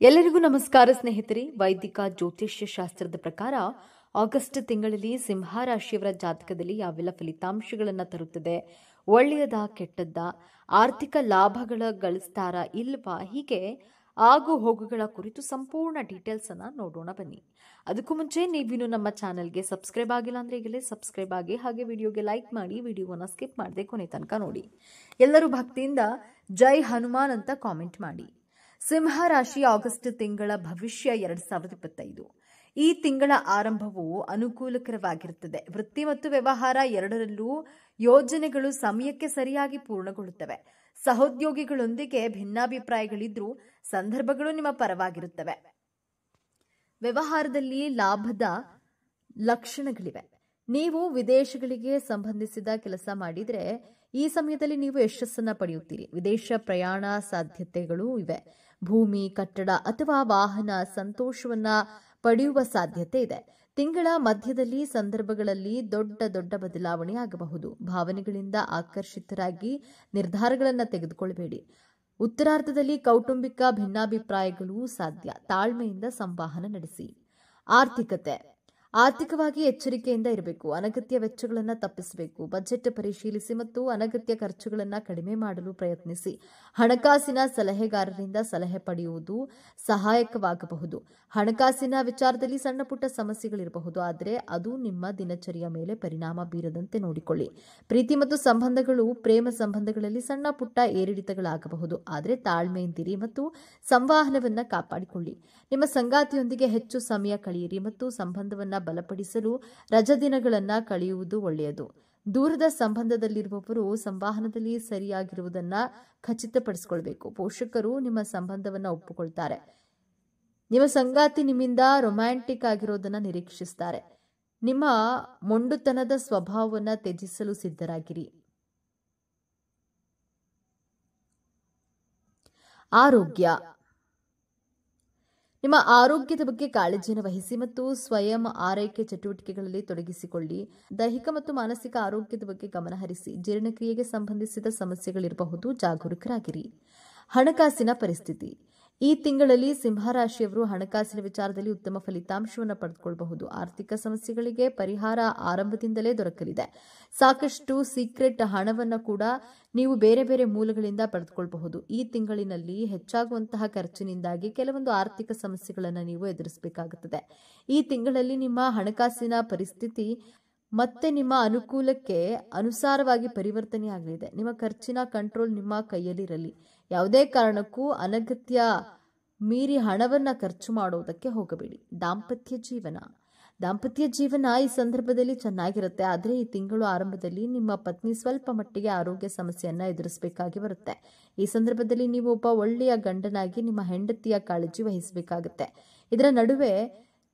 ಎಲ್ಲರಿಗೂ ನಮಸ್ಕಾರ ಸ್ನೇಹಿತರೆ. ವೈದಿಕ ಜ್ಯೋತಿಷ್ಯ ಶಾಸ್ತ್ರದ ಪ್ರಕಾರ ಆಗಸ್ಟ್ ತಿಂಗಳಲ್ಲಿ ಸಿಂಹ ರಾಶಿಯವರ ಜಾತಕದಲ್ಲಿ ಯಾವೆಲ್ಲ ಫಲಿತಾಂಶಗಳನ್ನು ತರುತ್ತದೆ, ಒಳ್ಳೆಯದ ಕೆಟ್ಟದ್ದ, ಆರ್ಥಿಕ ಲಾಭಗಳ ಗಳಿಸ್ತಾರಾ ಇಲ್ವಾ, ಹೀಗೆ ಆಗು ಹೋಗುಗಳ ಕುರಿತು ಸಂಪೂರ್ಣ ಡೀಟೇಲ್ಸ್ ಅನ್ನ ನೋಡೋಣ ಬನ್ನಿ. ಅದಕ್ಕೂ ಮುಂಚೆ ನೀವಿನ್ನು ನಮ್ಮ ಚಾನೆಲ್ಗೆ ಸಬ್ಸ್ಕ್ರೈಬ್ ಆಗಿಲ್ಲ ಅಂದ್ರೆ ಈಗಲೇ ಸಬ್ಸ್ಕ್ರೈಬ್ ಆಗಿ, ಹಾಗೆ ವಿಡಿಯೋಗೆ ಲೈಕ್ ಮಾಡಿ, ವಿಡಿಯೋವನ್ನ ಸ್ಕಿಪ್ ಮಾಡದೆ ಕೊನೆ ತನಕ ನೋಡಿ. ಎಲ್ಲರೂ ಭಕ್ತಿಯಿಂದ ಜೈ ಹನುಮಾನ್ ಅಂತ ಕಾಮೆಂಟ್ ಮಾಡಿ. ಸಿಂಹ ರಾಶಿ ಆಗಸ್ಟ್ ತಿಂಗಳ ಭವಿಷ್ಯ 2025. ಈ ತಿಂಗಳ ಆರಂಭವು ಅನುಕೂಲಕರವಾಗಿರುತ್ತದೆ. ವೃತ್ತಿ ಮತ್ತು ವ್ಯವಹಾರ ಎರಡರಲ್ಲೂ ಯೋಜನೆಗಳು ಸಮಯಕ್ಕೆ ಸರಿಯಾಗಿ ಪೂರ್ಣಗೊಳ್ಳುತ್ತವೆ. ಸಹೋದ್ಯೋಗಿಗಳೊಂದಿಗೆ ಭಿನ್ನಾಭಿಪ್ರಾಯಗಳಿದ್ರೂ ಸಂದರ್ಭಗಳು ನಿಮ್ಮ ಪರವಾಗಿರುತ್ತವೆ. ವ್ಯವಹಾರದಲ್ಲಿ ಲಾಭದ ಲಕ್ಷಣಗಳಿವೆ. ನೀವು ವಿದೇಶಗಳಿಗೆ ಸಂಬಂಧಿಸಿದ ಕೆಲಸ ಮಾಡಿದರೆ ಈ ಸಮಯದಲ್ಲಿ ನೀವು ಯಶಸ್ಸನ್ನು ಪಡೆಯುತ್ತೀರಿ. ವಿದೇಶ ಪ್ರಯಾಣ ಸಾಧ್ಯತೆಗಳು ಇವೆ. ಭೂಮಿ, ಕಟ್ಟಡ ಅಥವಾ ವಾಹನ ಸಂತೋಷವನ್ನ ಪಡೆಯುವ ಸಾಧ್ಯತೆ ಇದೆ. ತಿಂಗಳ ಮಧ್ಯದಲ್ಲಿ ಸಂದರ್ಭಗಳಲ್ಲಿ ದೊಡ್ಡ ಬದಲಾವಣೆ ಆಗಬಹುದು. ಭಾವನೆಗಳಿಂದ ಆಕರ್ಷಿತರಾಗಿ ನಿರ್ಧಾರಗಳನ್ನು ತೆಗೆದುಕೊಳ್ಳಬೇಡಿ. ಉತ್ತರಾರ್ಧದಲ್ಲಿ ಕೌಟುಂಬಿಕ ಭಿನ್ನಾಭಿಪ್ರಾಯಗಳು ಸಾಧ್ಯ. ತಾಳ್ಮೆಯಿಂದ ಸಂವಹನ ನಡೆಸಿ. ಆರ್ಥಿಕವಾಗಿ ಎಚ್ಚರಿಕೆಯಿಂದ ಇರಬೇಕು. ಅನಗತ್ಯ ವೆಚ್ಚಗಳನ್ನು ತಪ್ಪಿಸಬೇಕು. ಬಜೆಟ್ ಪರಿಶೀಲಿಸಿ ಮತ್ತು ಅನಗತ್ಯ ಖರ್ಚುಗಳನ್ನು ಕಡಿಮೆ ಮಾಡಲು ಪ್ರಯತ್ನಿಸಿ. ಹಣಕಾಸಿನ ಸಲಹೆಗಾರರಿಂದ ಸಲಹೆ ಪಡೆಯುವುದು ಸಹಾಯಕವಾಗಬಹುದು. ಹಣಕಾಸಿನ ವಿಚಾರದಲ್ಲಿ ಸಣ್ಣ ಪುಟ್ಟ ಸಮಸ್ಯೆಗಳಿರಬಹುದು, ಆದರೆ ಅದು ನಿಮ್ಮ ದಿನಚರಿಯ ಮೇಲೆ ಪರಿಣಾಮ ಬೀರದಂತೆ ನೋಡಿಕೊಳ್ಳಿ. ಪ್ರೀತಿ ಮತ್ತು ಸಂಬಂಧಗಳು, ಪ್ರೇಮ ಸಂಬಂಧಗಳಲ್ಲಿ ಸಣ್ಣ ಪುಟ್ಟ ಏರಿಳಿತಗಳಾಗಬಹುದು, ಆದರೆ ತಾಳ್ಮೆಯಿಂದಿರಿ ಮತ್ತು ಸಂವಹನವನ್ನು ಕಾಪಾಡಿಕೊಳ್ಳಿ. ನಿಮ್ಮ ಸಂಗಾತಿಯೊಂದಿಗೆ ಹೆಚ್ಚು ಸಮಯ ಕಳೆಯಿರಿ ಮತ್ತು ಸಂಬಂಧವನ್ನು ಬಲಪಡಿಸಲು ರಜಾದಿನಗಳನ್ನು ಕಳೆಯುವುದು ಒಳ್ಳೆಯದು. ದೂರದ ಸಂಬಂಧದಲ್ಲಿರುವವರು ಸಂವಹನದಲ್ಲಿ ಸರಿಯಾಗಿರುವುದನ್ನು ಖಚಿತಪಡಿಸಿಕೊಳ್ಳಬೇಕು. ಪೋಷಕರು ನಿಮ್ಮ ಸಂಬಂಧವನ್ನು ಒಪ್ಪಿಕೊಳ್ತಾರೆ. ನಿಮ್ಮ ಸಂಗಾತಿ ನಿಮ್ಮಿಂದ ರೊಮ್ಯಾಂಟಿಕ್ ಆಗಿರೋದನ್ನು ನಿರೀಕ್ಷಿಸುತ್ತಾರೆ. ನಿಮ್ಮ ಮೊಂಡುತನದ ಸ್ವಭಾವವನ್ನು ತ್ಯಜಿಸಲು ಸಿದ್ಧರಾಗಿರಿ. ಆರೋಗ್ಯ. ನಿಮ್ಮ ಆರೋಗ್ಯದ ಬಗ್ಗೆ ಕಾಳಜಿಯನ್ನು ವಹಿಸಿ ಮತ್ತು ಸ್ವಯಂ ಆರೈಕೆ ಚಟುವಟಿಕೆಗಳಲ್ಲಿ ತೊಡಗಿಸಿಕೊಳ್ಳಿ. ದೈಹಿಕ ಮತ್ತು ಮಾನಸಿಕ ಆರೋಗ್ಯದ ಬಗ್ಗೆ ಗಮನ ಹರಿಸಿ. ಜೀರ್ಣಕ್ರಿಯೆಗೆ ಸಂಬಂಧಿಸಿದ ಸಮಸ್ಯೆಗಳಿರಬಹುದು, ಜಾಗರೂಕರಾಗಿರಿ. ಹಣಕಾಸಿನ ಪರಿಸ್ಥಿತಿ. ಈ ತಿಂಗಳಲ್ಲಿ ಸಿಂಹರಾಶಿಯವರು ಹಣಕಾಸಿನ ವಿಚಾರದಲ್ಲಿ ಉತ್ತಮ ಫಲಿತಾಂಶವನ್ನು ಪಡೆದುಕೊಳ್ಳಬಹುದು. ಆರ್ಥಿಕ ಸಮಸ್ಯೆಗಳಿಗೆ ಪರಿಹಾರ ಆರಂಭದಿಂದಲೇ ದೊರಕಲಿದೆ. ಸಾಕಷ್ಟು ಸೀಕ್ರೆಟ್ ಹಣವನ್ನು ಕೂಡ ನೀವು ಬೇರೆ ಮೂಲಗಳಿಂದ ಪಡೆದುಕೊಳ್ಳಬಹುದು. ಈ ತಿಂಗಳಿನಲ್ಲಿ ಹೆಚ್ಚಾಗುವಂತಹ ಖರ್ಚಿನಿಂದಾಗಿ ಕೆಲವೊಂದು ಆರ್ಥಿಕ ಸಮಸ್ಯೆಗಳನ್ನು ನೀವು ಎದುರಿಸಬೇಕಾಗುತ್ತದೆ. ಈ ತಿಂಗಳಲ್ಲಿ ನಿಮ್ಮ ಹಣಕಾಸಿನ ಪರಿಸ್ಥಿತಿ ಮತ್ತೆ ನಿಮ್ಮ ಅನುಕೂಲಕ್ಕೆ ಅನುಸಾರವಾಗಿ ಪರಿವರ್ತನೆಯಾಗಲಿದೆ. ನಿಮ್ಮ ಖರ್ಚಿನ ಕಂಟ್ರೋಲ್ ನಿಮ್ಮ ಕೈಯಲ್ಲಿರಲಿ. ಯಾವುದೇ ಕಾರಣಕ್ಕೂ ಅನಗತ್ಯ ಮೀರಿ ಹಣವನ್ನು ಖರ್ಚು ಮಾಡುವುದಕ್ಕೆ ಹೋಗಬೇಡಿ. ದಾಂಪತ್ಯ ಜೀವನ ಈ ಸಂದರ್ಭದಲ್ಲಿ ಚೆನ್ನಾಗಿರುತ್ತೆ, ಆದರೆ ಈ ತಿಂಗಳು ಆರಂಭದಲ್ಲಿ ನಿಮ್ಮ ಪತ್ನಿ ಸ್ವಲ್ಪ ಮಟ್ಟಿಗೆ ಆರೋಗ್ಯ ಸಮಸ್ಯೆಯನ್ನು ಎದುರಿಸಬೇಕಾಗಿ ಬರುತ್ತೆ. ಈ ಸಂದರ್ಭದಲ್ಲಿ ನೀವು ಒಬ್ಬ ಒಳ್ಳೆಯ ಗಂಡನಾಗಿ ನಿಮ್ಮ ಹೆಂಡತಿಯ ಕಾಳಜಿ ವಹಿಸಬೇಕಾಗುತ್ತೆ. ಇದರ ನಡುವೆ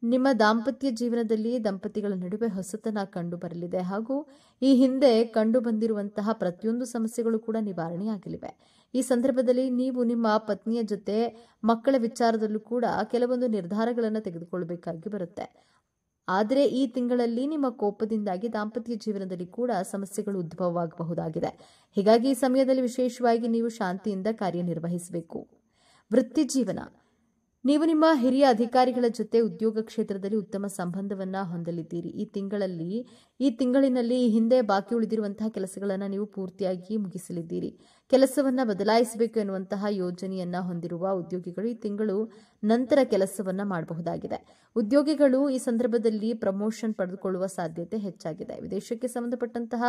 ನಿಮ್ಮ ದಾಂಪತ್ಯ ಜೀವನದಲ್ಲಿ ದಂಪತಿಗಳ ನಡುವೆ ಹೊಸತನ ಕಂಡು ಬರಲಿದೆ ಹಾಗೂ ಈ ಹಿಂದೆ ಕಂಡು ಬಂದಿರುವಂತಹ ಪ್ರತಿಯೊಂದು ಸಮಸ್ಯೆಗಳು ಕೂಡ ನಿವಾರಣೆಯಾಗಲಿವೆ. ಈ ಸಂದರ್ಭದಲ್ಲಿ ನೀವು ನಿಮ್ಮ ಪತ್ನಿಯ ಜೊತೆ ಮಕ್ಕಳ ವಿಚಾರದಲ್ಲೂ ಕೂಡ ಕೆಲವೊಂದು ನಿರ್ಧಾರಗಳನ್ನು ತೆಗೆದುಕೊಳ್ಳಬೇಕಾಗಿ ಬರುತ್ತೆ. ಆದರೆ ಈ ತಿಂಗಳಲ್ಲಿ ನಿಮ್ಮ ಕೋಪದಿಂದಾಗಿ ದಾಂಪತ್ಯ ಜೀವನದಲ್ಲಿ ಕೂಡ ಸಮಸ್ಯೆಗಳು ಉದ್ಭವವಾಗಬಹುದಾಗಿದೆ. ಹೀಗಾಗಿ ಈ ಸಮಯದಲ್ಲಿ ವಿಶೇಷವಾಗಿ ನೀವು ಶಾಂತಿಯಿಂದ ಕಾರ್ಯನಿರ್ವಹಿಸಬೇಕು. ವೃತ್ತಿ ಜೀವನ. ನೀವು ನಿಮ್ಮ ಹಿರಿಯ ಅಧಿಕಾರಿಗಳ ಜೊತೆ ಉದ್ಯೋಗ ಕ್ಷೇತ್ರದಲ್ಲಿ ಉತ್ತಮ ಸಂಬಂಧವನ್ನು ಹೊಂದಲಿದ್ದೀರಿ. ಈ ತಿಂಗಳಿನಲ್ಲಿ ಹಿಂದೆ ಬಾಕಿ ಉಳಿದಿರುವಂತಹ ಕೆಲಸಗಳನ್ನು ನೀವು ಪೂರ್ತಿಯಾಗಿ ಮುಗಿಸಲಿದ್ದೀರಿ. ಕೆಲಸವನ್ನು ಬದಲಾಯಿಸಬೇಕು ಎನ್ನುವಂತಹ ಯೋಜನೆಯನ್ನ ಹೊಂದಿರುವ ಉದ್ಯೋಗಿಗಳು ಈ ತಿಂಗಳು ನಂತರ ಕೆಲಸವನ್ನ ಮಾಡಬಹುದಾಗಿದೆ. ಉದ್ಯೋಗಿಗಳು ಈ ಸಂದರ್ಭದಲ್ಲಿ ಪ್ರಮೋಷನ್ ಪಡೆದುಕೊಳ್ಳುವ ಸಾಧ್ಯತೆ ಹೆಚ್ಚಾಗಿದೆ. ವಿದೇಶಕ್ಕೆ ಸಂಬಂಧಪಟ್ಟಂತಹ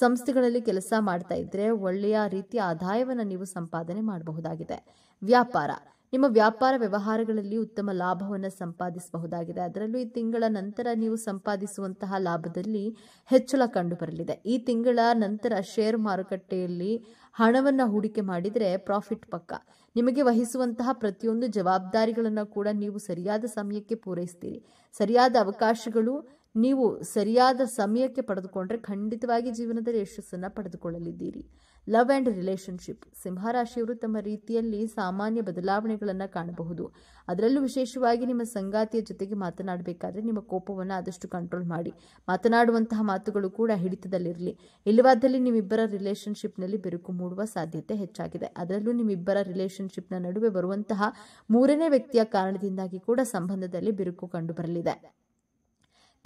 ಸಂಸ್ಥೆಗಳಲ್ಲಿ ಕೆಲಸ ಮಾಡ್ತಾ ಇದ್ರೆ ಒಳ್ಳೆಯ ರೀತಿಯ ಆದಾಯವನ್ನು ನೀವು ಸಂಪಾದನೆ ಮಾಡಬಹುದಾಗಿದೆ. ವ್ಯಾಪಾರ. ನಿಮ್ಮ ವ್ಯಾಪಾರ ವ್ಯವಹಾರಗಳಲ್ಲಿ ಉತ್ತಮ ಲಾಭವನ್ನು ಸಂಪಾದಿಸಬಹುದಾಗಿದೆ. ಅದರಲ್ಲೂ ಈ ತಿಂಗಳ ನಂತರ ನೀವು ಸಂಪಾದಿಸುವಂತಹ ಲಾಭದಲ್ಲಿ ಹೆಚ್ಚಳ ಕಂಡು ಬರಲಿದೆ. ಈ ತಿಂಗಳ ನಂತರ ಶೇರ್ ಮಾರುಕಟ್ಟೆಯಲ್ಲಿ ಹಣವನ್ನು ಹೂಡಿಕೆ ಮಾಡಿದರೆ ಪ್ರಾಫಿಟ್ ಪಕ್ಕ. ನಿಮಗೆ ವಹಿಸುವಂತಹ ಪ್ರತಿಯೊಂದು ಜವಾಬ್ದಾರಿಗಳನ್ನು ಕೂಡ ನೀವು ಸರಿಯಾದ ಸಮಯಕ್ಕೆ ಪೂರೈಸ್ತೀರಿ. ಸರಿಯಾದ ಅವಕಾಶಗಳು ನೀವು ಸರಿಯಾದ ಸಮಯಕ್ಕೆ ಪಡೆದುಕೊಂಡ್ರೆ ಖಂಡಿತವಾಗಿ ಜೀವನದಲ್ಲಿ ಯಶಸ್ಸನ್ನು ಪಡೆದುಕೊಳ್ಳಲಿದ್ದೀರಿ. Love and relationship. ಸಿಂಹರಾಶಿಯವರು ತಮ್ಮ ರೀತಿಯಲ್ಲಿ ಸಾಮಾನ್ಯ ಬದಲಾವಣೆಗಳನ್ನು ಕಾಣಬಹುದು. ಅದರಲ್ಲೂ ವಿಶೇಷವಾಗಿ ನಿಮ್ಮ ಸಂಗಾತಿಯ ಜೊತೆಗೆ ಮಾತನಾಡಬೇಕಾದ್ರೆ ನಿಮ್ಮ ಕೋಪವನ್ನು ಆದಷ್ಟು ಕಂಟ್ರೋಲ್ ಮಾಡಿ. ಮಾತನಾಡುವಂತಹ ಮಾತುಗಳು ಕೂಡ ಹಿಡಿತದಲ್ಲಿರಲಿ. ಇಲ್ಲವಾದಲ್ಲಿ ನಿಮ್ಮಿಬ್ಬರ ರಿಲೇಶನ್ಶಿಪ್ನಲ್ಲಿ ಬಿರುಕು ಮೂಡುವ ಸಾಧ್ಯತೆ ಹೆಚ್ಚಾಗಿದೆ. ಅದರಲ್ಲೂ ನಿಮ್ಮಿಬ್ಬರ ರಿಲೇಶನ್ಶಿಪ್ನ ನಡುವೆ ಬರುವಂತಹ ಮೂರನೇ ವ್ಯಕ್ತಿಯ ಕಾರಣದಿಂದಾಗಿ ಕೂಡ ಸಂಬಂಧದಲ್ಲಿ ಬಿರುಕು ಕಂಡುಬರಲಿದೆ.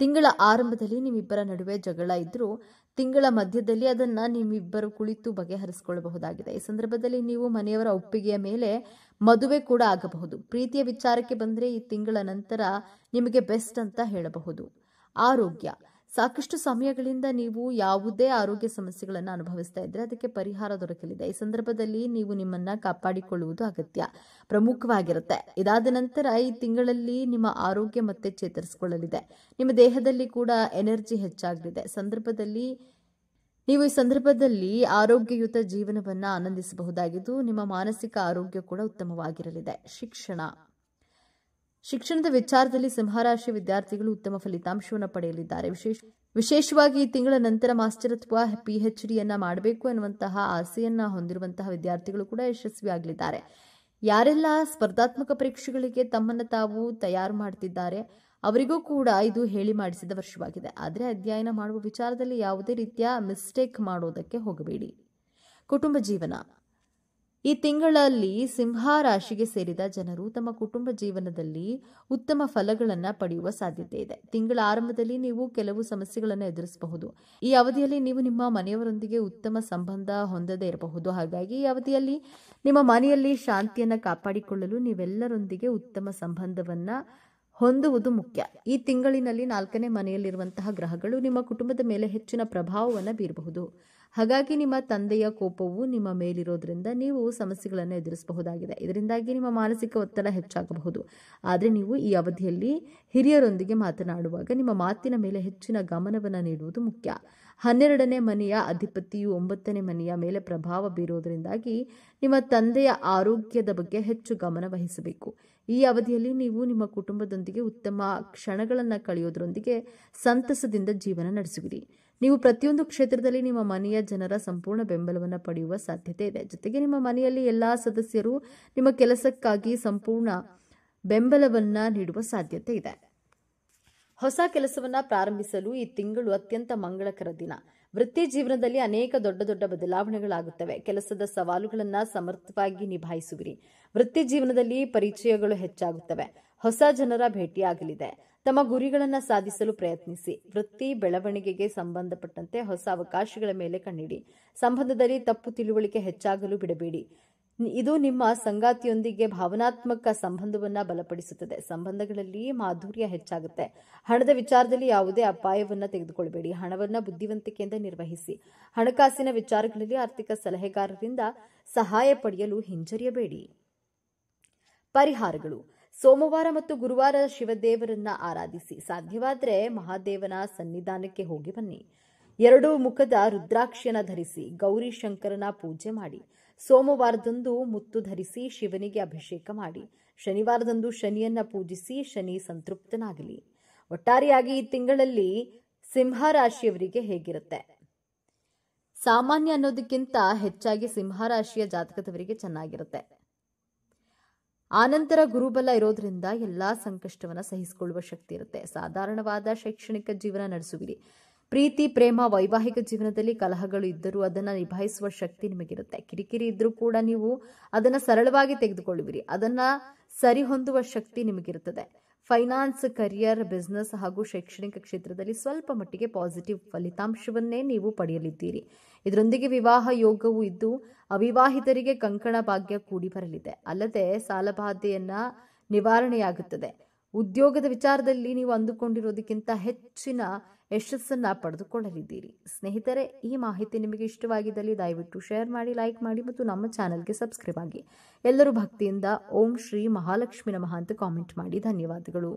ತಿಂಗಳ ಆರಂಭದಲ್ಲಿ ನಿಮ್ಮಿಬ್ಬರ ನಡುವೆ ಜಗಳ ಇದ್ರೂ ತಿಂಗಳ ಮಧ್ಯದಲ್ಲಿ ಅದನ್ನು ನಿಮ್ಮಿಬ್ಬರು ಕುಳಿತು ಬಗೆಹರಿಸಿಕೊಳ್ಳಬಹುದಾಗಿದೆ. ಈ ಸಂದರ್ಭದಲ್ಲಿ ನೀವು ಮನೆಯವರ ಒಪ್ಪಿಗೆಯ ಮೇಲೆ ಮದುವೆ ಕೂಡ ಆಗಬಹುದು. ಪ್ರೀತಿಯ ವಿಚಾರಕ್ಕೆ ಬಂದರೆ ಈ ತಿಂಗಳ ನಂತರ ನಿಮಗೆ ಬೆಸ್ಟ್ ಅಂತ ಹೇಳಬಹುದು. ಆರೋಗ್ಯ. ಸಾಕಷ್ಟು ಸಮಯಗಳಿಂದ ನೀವು ಯಾವುದೇ ಆರೋಗ್ಯ ಸಮಸ್ಯೆಗಳನ್ನು ಅನುಭವಿಸ್ತಾ ಇದ್ರೆ ಅದಕ್ಕೆ ಪರಿಹಾರ ದೊರಕಲಿದೆ. ಈ ಸಂದರ್ಭದಲ್ಲಿ ನೀವು ನಿಮ್ಮನ್ನ ಕಾಪಾಡಿಕೊಳ್ಳುವುದು ಅಗತ್ಯ ಪ್ರಮುಖವಾಗಿರುತ್ತೆ. ಇದಾದ ನಂತರ ಈ ತಿಂಗಳಲ್ಲಿ ನಿಮ್ಮ ಆರೋಗ್ಯ ಮತ್ತೆ ಚೇತರಿಸಿಕೊಳ್ಳಲಿದೆ. ನಿಮ್ಮ ದೇಹದಲ್ಲಿ ಕೂಡ ಎನರ್ಜಿ ಹೆಚ್ಚಾಗಲಿದೆ. ನೀವು ಈ ಸಂದರ್ಭದಲ್ಲಿ ಆರೋಗ್ಯಯುತ ಜೀವನವನ್ನ ಆನಂದಿಸಬಹುದಾಗಿದ್ದು ನಿಮ್ಮ ಮಾನಸಿಕ ಆರೋಗ್ಯ ಕೂಡ ಉತ್ತಮವಾಗಿರಲಿದೆ. ಶಿಕ್ಷಣದ ವಿಚಾರದಲ್ಲಿ ಸಿಂಹರಾಶಿ ವಿದ್ಯಾರ್ಥಿಗಳು ಉತ್ತಮ ಫಲಿತಾಂಶವನ್ನು ಪಡೆಯಲಿದ್ದಾರೆ. ವಿಶೇಷವಾಗಿ ಈ ತಿಂಗಳ ನಂತರ ಮಾಸ್ಟರ್ ಅಥವಾ PhDಯನ್ನ ಮಾಡಬೇಕು ಎನ್ನುವಂತಹ ಆಸೆಯನ್ನ ಹೊಂದಿರುವಂತಹ ವಿದ್ಯಾರ್ಥಿಗಳು ಕೂಡ ಯಶಸ್ವಿಯಾಗಲಿದ್ದಾರೆ. ಯಾರೆಲ್ಲ ಸ್ಪರ್ಧಾತ್ಮಕ ಪರೀಕ್ಷೆಗಳಿಗೆ ತಮ್ಮನ್ನು ತಾವು ತಯಾರು ಮಾಡುತ್ತಿದ್ದಾರೆ ಅವರಿಗೂ ಕೂಡ ಇದು ಹೇಳಿ ಮಾಡಿಸಿದ ವರ್ಷವಾಗಿದೆ. ಆದರೆ ಅಧ್ಯಯನ ಮಾಡುವ ವಿಚಾರದಲ್ಲಿ ಯಾವುದೇ ರೀತಿಯ ಮಿಸ್ಟೇಕ್ ಮಾಡೋದಕ್ಕೆ ಹೋಗಬೇಡಿ. ಕುಟುಂಬ ಜೀವನ. ಈ ತಿಂಗಳಲ್ಲಿ ಸಿಂಹ ರಾಶಿಗೆ ಸೇರಿದ ಜನರು ತಮ್ಮ ಕುಟುಂಬ ಜೀವನದಲ್ಲಿ ಉತ್ತಮ ಫಲಗಳನ್ನು ಪಡೆಯುವ ಸಾಧ್ಯತೆ ಇದೆ. ತಿಂಗಳ ಆರಂಭದಲ್ಲಿ ನೀವು ಕೆಲವು ಸಮಸ್ಯೆಗಳನ್ನು ಎದುರಿಸಬಹುದು. ಈ ಅವಧಿಯಲ್ಲಿ ನೀವು ನಿಮ್ಮ ಮನೆಯವರೊಂದಿಗೆ ಉತ್ತಮ ಸಂಬಂಧ ಹೊಂದದೇ ಇರಬಹುದು. ಹಾಗಾಗಿ ಈ ಅವಧಿಯಲ್ಲಿ ನಿಮ್ಮ ಮನೆಯಲ್ಲಿ ಶಾಂತಿಯನ್ನು ಕಾಪಾಡಿಕೊಳ್ಳಲು ನೀವೆಲ್ಲರೊಂದಿಗೆ ಉತ್ತಮ ಸಂಬಂಧವನ್ನ ಹೊಂದುವುದು ಮುಖ್ಯ. ಈ ತಿಂಗಳಿನಲ್ಲಿ 4ನೇ ಮನೆಯಲ್ಲಿರುವಂತಹ ಗ್ರಹಗಳು ನಿಮ್ಮ ಕುಟುಂಬದ ಮೇಲೆ ಹೆಚ್ಚಿನ ಪ್ರಭಾವವನ್ನು ಬೀರಬಹುದು. ಹಾಗಾಗಿ ನಿಮ್ಮ ತಂದೆಯ ಕೋಪವು ನಿಮ್ಮ ಮೇಲಿರೋದ್ರಿಂದ ನೀವು ಸಮಸ್ಯೆಗಳನ್ನು ಎದುರಿಸಬಹುದಾಗಿದೆ. ಇದರಿಂದಾಗಿ ನಿಮ್ಮ ಮಾನಸಿಕ ಒತ್ತಡ ಹೆಚ್ಚಾಗಬಹುದು. ಆದರೆ ನೀವು ಈ ಅವಧಿಯಲ್ಲಿ ಹಿರಿಯರೊಂದಿಗೆ ಮಾತನಾಡುವಾಗ ನಿಮ್ಮ ಮಾತಿನ ಮೇಲೆ ಹೆಚ್ಚಿನ ಗಮನವನ್ನು ನೀಡುವುದು ಮುಖ್ಯ. 12ನೇ ಮನೆಯ ಅಧಿಪತಿಯು 9ನೇ ಮನೆಯ ಮೇಲೆ ಪ್ರಭಾವ ಬೀರುವುದರಿಂದಾಗಿ ನಿಮ್ಮ ತಂದೆಯ ಆರೋಗ್ಯದ ಬಗ್ಗೆ ಹೆಚ್ಚು ಗಮನ ವಹಿಸಬೇಕು. ಈ ಅವಧಿಯಲ್ಲಿ ನೀವು ನಿಮ್ಮ ಕುಟುಂಬದೊಂದಿಗೆ ಉತ್ತಮ ಕ್ಷಣಗಳನ್ನು ಕಳೆಯೋದ್ರೊಂದಿಗೆ ಸಂತಸದಿಂದ ಜೀವನ ನಡೆಸುವಿರಿ. ನೀವು ಪ್ರತಿಯೊಂದು ಕ್ಷೇತ್ರದಲ್ಲಿ ನಿಮ್ಮ ಮನೆಯ ಜನರ ಸಂಪೂರ್ಣ ಬೆಂಬಲವನ್ನು ಪಡೆಯುವ ಸಾಧ್ಯತೆ ಇದೆ. ಜೊತೆಗೆ ನಿಮ್ಮ ಮನೆಯಲ್ಲಿ ಎಲ್ಲಾ ಸದಸ್ಯರು ನಿಮ್ಮ ಕೆಲಸಕ್ಕಾಗಿ ಸಂಪೂರ್ಣ ಬೆಂಬಲವನ್ನು ನೀಡುವ ಸಾಧ್ಯತೆ ಇದೆ. ಹೊಸ ಕೆಲಸವನ್ನ ಪ್ರಾರಂಭಿಸಲು ಈ ತಿಂಗಳು ಅತ್ಯಂತ ಮಂಗಳಕರ ದಿನ. ವೃತ್ತಿ ಜೀವನದಲ್ಲಿ ಅನೇಕ ದೊಡ್ಡ ದೊಡ್ಡ ಬದಲಾವಣೆಗಳಾಗುತ್ತವೆ. ಕೆಲಸದ ಸವಾಲುಗಳನ್ನು ಸಮರ್ಥವಾಗಿ ನಿಭಾಯಿಸುವಿರಿ. ವೃತ್ತಿ ಜೀವನದಲ್ಲಿ ಪರಿಚಯಗಳು ಹೆಚ್ಚಾಗುತ್ತವೆ. ಹೊಸ ಜನರ ಭೇಟಿಯಾಗಲಿದೆ. ತಮ್ಮ ಗುರಿಗಳನ್ನು ಸಾಧಿಸಲು ಪ್ರಯತ್ನಿಸಿ. ವೃತ್ತಿ ಬೆಳವಣಿಗೆಗೆ ಸಂಬಂಧಪಟ್ಟಂತೆ ಹೊಸ ಅವಕಾಶಗಳ ಮೇಲೆ ಕಣ್ಣಿಡಿ. ಸಂಬಂಧದಲ್ಲಿ ತಪ್ಪು ತಿಳುವಳಿಕೆ ಹೆಚ್ಚಾಗಲು ಬಿಡಬೇಡಿ. ಇದು ನಿಮ್ಮ ಸಂಗಾತಿಯೊಂದಿಗೆ ಭಾವನಾತ್ಮಕ ಸಂಬಂಧವನ್ನ ಬಲಪಡಿಸುತ್ತದೆ. ಸಂಬಂಧಗಳಲ್ಲಿ ಮಾಧುರ್ಯ ಹೆಚ್ಚಾಗುತ್ತೆ. ಹಣದ ವಿಚಾರದಲ್ಲಿ ಯಾವುದೇ ಅಪಾಯವನ್ನ ತೆಗೆದುಕೊಳ್ಳಬೇಡಿ. ಹಣವನ್ನ ಬುದ್ಧಿವಂತಿಕೆಯಿಂದ ನಿರ್ವಹಿಸಿ. ಹಣಕಾಸಿನ ವಿಚಾರಗಳಲ್ಲಿ ಆರ್ಥಿಕ ಸಲಹೆಗಾರರಿಂದ ಸಹಾಯ ಪಡೆಯಲು ಹಿಂಜರಿಯಬೇಡಿ. ಪರಿಹಾರಗಳು. ಸೋಮವಾರ ಮತ್ತು ಗುರುವಾರ ಶಿವದೇವರನ್ನ ಆರಾಧಿಸಿ. ಸಾಧ್ಯವಾದರೆ ಮಹಾದೇವನ ಸನ್ನಿಧಾನಕ್ಕೆ ಹೋಗಿ ಬನ್ನಿ. 2 ಮುಖದ ರುದ್ರಾಕ್ಷಿಯನ್ನು ಧರಿಸಿ ಗೌರಿ ಶಂಕರನ ಪೂಜೆ ಮಾಡಿ. ಸೋಮವಾರದಂದು ಮುತ್ತು ಧರಿಸಿ ಶಿವನಿಗೆ ಅಭಿಷೇಕ ಮಾಡಿ. ಶನಿವಾರದಂದು ಶನಿಯನ್ನ ಪೂಜಿಸಿ ಶನಿ ಸಂತೃಪ್ತನಾಗಲಿ. ಒಟ್ಟಾರೆಯಾಗಿ ಈ ತಿಂಗಳಲ್ಲಿ ಸಿಂಹ ರಾಶಿಯವರಿಗೆ ಹೇಗಿರುತ್ತೆ? ಸಾಮಾನ್ಯ ಅನ್ನೋದಕ್ಕಿಂತ ಹೆಚ್ಚಾಗಿ ಸಿಂಹ ರಾಶಿಯ ಜಾತಕದವರಿಗೆ ಚೆನ್ನಾಗಿರುತ್ತೆ. ಆನಂತರ ಗುರುಬಲ ಇರೋದ್ರಿಂದ ಎಲ್ಲಾ ಸಂಕಷ್ಟವನ್ನು ಸಹಿಸಿಕೊಳ್ಳುವ ಶಕ್ತಿ ಇರುತ್ತೆ. ಸಾಧಾರಣವಾದ ಶೈಕ್ಷಣಿಕ ಜೀವನ ನಡೆಸುವಿರಿ. ಪ್ರೀತಿ, ಪ್ರೇಮ, ವೈವಾಹಿಕ ಜೀವನದಲ್ಲಿ ಕಲಹಗಳು ಇದ್ದರೂ ಅದನ್ನು ನಿಭಾಯಿಸುವ ಶಕ್ತಿ ನಿಮಗಿರುತ್ತೆ. ಕಿರಿಕಿರಿ ಇದ್ರೂ ಕೂಡ ನೀವು ಅದನ್ನು ಸರಳವಾಗಿ ತೆಗೆದುಕೊಳ್ಳುವಿರಿ. ಅದನ್ನು ಸರಿಹೊಂದುವ ಶಕ್ತಿ ನಿಮಗಿರುತ್ತದೆ. ಫೈನಾನ್ಸ್, ಕರಿಯರ್, ಬಿಸಿನೆಸ್ ಹಾಗೂ ಶೈಕ್ಷಣಿಕ ಕ್ಷೇತ್ರದಲ್ಲಿ ಸ್ವಲ್ಪ ಮಟ್ಟಿಗೆ ಪಾಸಿಟಿವ್ ಫಲಿತಾಂಶವನ್ನೇ ನೀವು ಪಡೆಯಲಿದ್ದೀರಿ. ಇದರೊಂದಿಗೆ ವಿವಾಹ ಯೋಗವೂ ಇದ್ದು ಅವಿವಾಹಿತರಿಗೆ ಕಂಕಣ ಭಾಗ್ಯ ಕೂಡಿ ಬರಲಿದೆ. ಅಲ್ಲದೆ ಸಾಲಬಾಧೆಯನ್ನ ನಿವಾರಣೆಯಾಗುತ್ತದೆ. ಉದ್ಯೋಗದ ವಿಚಾರದಲ್ಲಿ ನೀವು ಅಂದುಕೊಂಡಿರೋದಕ್ಕಿಂತ ಹೆಚ್ಚಿನ ಯಶಸ್ಸನ್ನ ಪಡೆದುಕೊಳ್ಳಲಿದ್ದೀರಿ. ಸ್ನೇಹಿತರೆ, ಈ ಮಾಹಿತಿ ನಿಮಗೆ ಇಷ್ಟವಾಗಿದ್ದಲ್ಲಿ ದಯವಿಟ್ಟು ಶೇರ್ ಮಾಡಿ, ಲೈಕ್ ಮಾಡಿ ಮತ್ತು ನಮ್ಮ ಚಾನೆಲ್ಗೆ ಸಬ್ಸ್ಕ್ರೈಬ್ ಆಗಿ. ಎಲ್ಲರೂ ಭಕ್ತಿಯಿಂದ ಓಂ ಶ್ರೀ ಮಹಾಲಕ್ಷ್ಮಿ ನಮಃ ಅಂತ ಕಾಮೆಂಟ್ ಮಾಡಿ. ಧನ್ಯವಾದಗಳು.